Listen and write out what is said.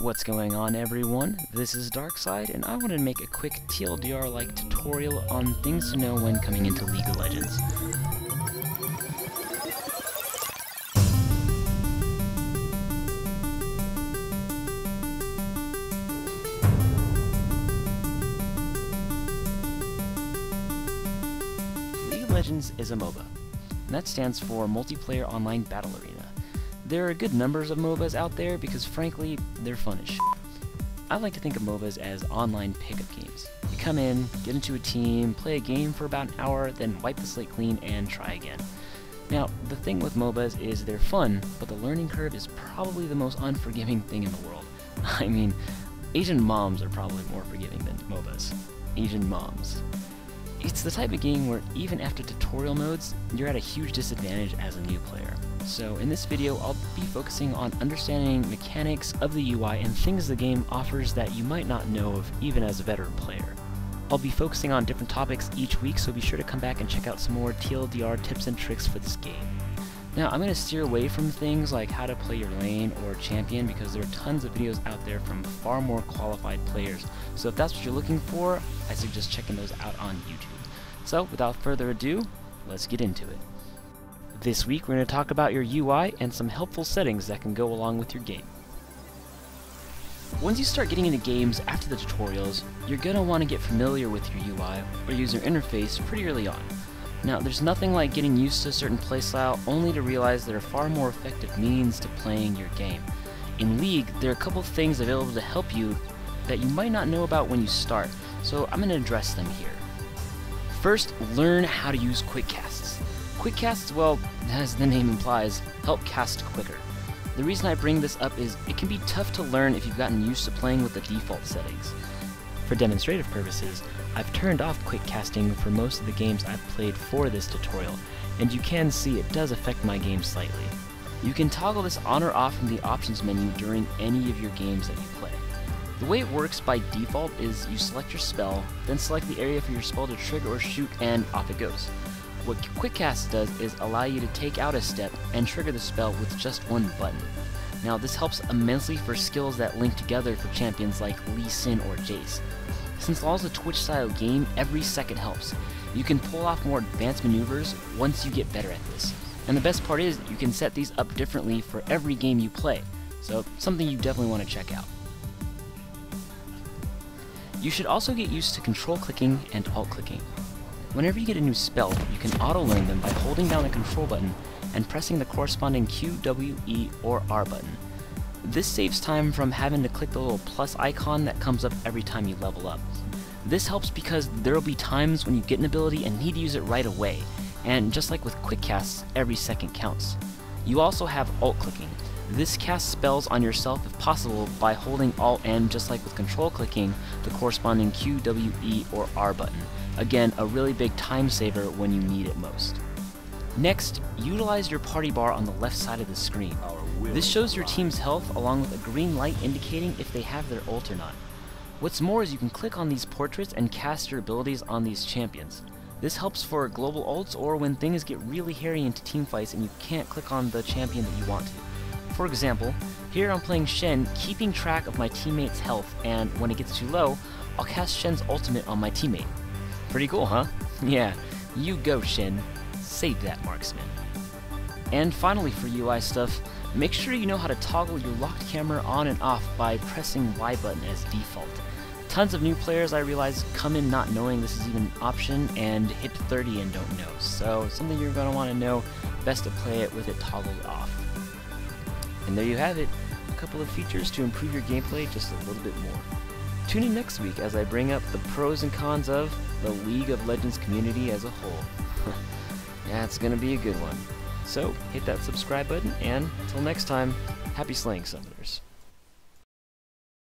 What's going on, everyone? This is Darkside, and I wanted to make a quick TLDR-like tutorial on things to know when coming into League of Legends. League of Legends is a MOBA, and that stands for Multiplayer Online Battle Arena. There are good numbers of MOBAs out there because, frankly, they're fun as shit. I like to think of MOBAs as online pickup games. You come in, get into a team, play a game for about an hour, then wipe the slate clean and try again. Now, the thing with MOBAs is they're fun, but the learning curve is probably the most unforgiving thing in the world. I mean, Asian moms are probably more forgiving than MOBAs. Asian moms. It's the type of game where even after tutorial modes, you're at a huge disadvantage as a new player. So in this video, I'll be focusing on understanding mechanics of the UI and things the game offers that you might not know of even as a veteran player. I'll be focusing on different topics each week, so be sure to come back and check out some more TLDR tips and tricks for this game. Now, I'm going to steer away from things like how to play your lane or champion because there are tons of videos out there from far more qualified players. So if that's what you're looking for, I suggest checking those out on YouTube. So without further ado, let's get into it. This week we're going to talk about your UI and some helpful settings that can go along with your game. Once you start getting into games after the tutorials, you're going to want to get familiar with your UI or user interface pretty early on. Now, there's nothing like getting used to a certain playstyle only to realize there are far more effective means to playing your game. In League, there are a couple of things available to help you that you might not know about when you start, so I'm going to address them here. First, learn how to use quick casts. Quick casts, well, as the name implies, help cast quicker. The reason I bring this up is it can be tough to learn if you've gotten used to playing with the default settings. For demonstrative purposes, I've turned off quick casting for most of the games I've played for this tutorial, and you can see it does affect my game slightly. You can toggle this on or off from the options menu during any of your games that you play. The way it works by default is you select your spell, then select the area for your spell to trigger or shoot, and off it goes. What Quick Cast does is allow you to take out a step and trigger the spell with just one button. Now, this helps immensely for skills that link together for champions like Lee Sin or Jace. Since LoL is a Twitch-style game, every second helps. You can pull off more advanced maneuvers once you get better at this. And the best part is, you can set these up differently for every game you play, so something you definitely want to check out. You should also get used to control clicking and alt clicking. Whenever you get a new spell, you can auto-learn them by holding down the control button and pressing the corresponding Q, W, E, or R button. This saves time from having to click the little plus icon that comes up every time you level up. This helps because there will be times when you get an ability and need to use it right away, and just like with quick casts, every second counts. You also have alt clicking. This casts spells on yourself if possible by holding Alt and, just like with control clicking, the corresponding Q, W, E, or R button. Again, a really big time saver when you need it most. Next, utilize your party bar on the left side of the screen. This shows your team's health along with a green light indicating if they have their ult or not. What's more is you can click on these portraits and cast your abilities on these champions. This helps for global ults or when things get really hairy into teamfights and you can't click on the champion that you want to. For example, here I'm playing Shen, keeping track of my teammate's health, and when it gets too low, I'll cast Shen's ultimate on my teammate. Pretty cool, huh? Yeah, you go, Shen. Save that, marksman. And finally, for UI stuff, make sure you know how to toggle your locked camera on and off by pressing Y button as default. Tons of new players, I realize, come in not knowing this is even an option and hit 30 and don't know, so something you're going to want to know, best to play it with it toggled off. And there you have it, a couple of features to improve your gameplay just a little bit more. Tune in next week as I bring up the pros and cons of the League of Legends community as a whole. Yeah, it's gonna be a good one. So, hit that subscribe button, and until next time, happy slaying, Summoners.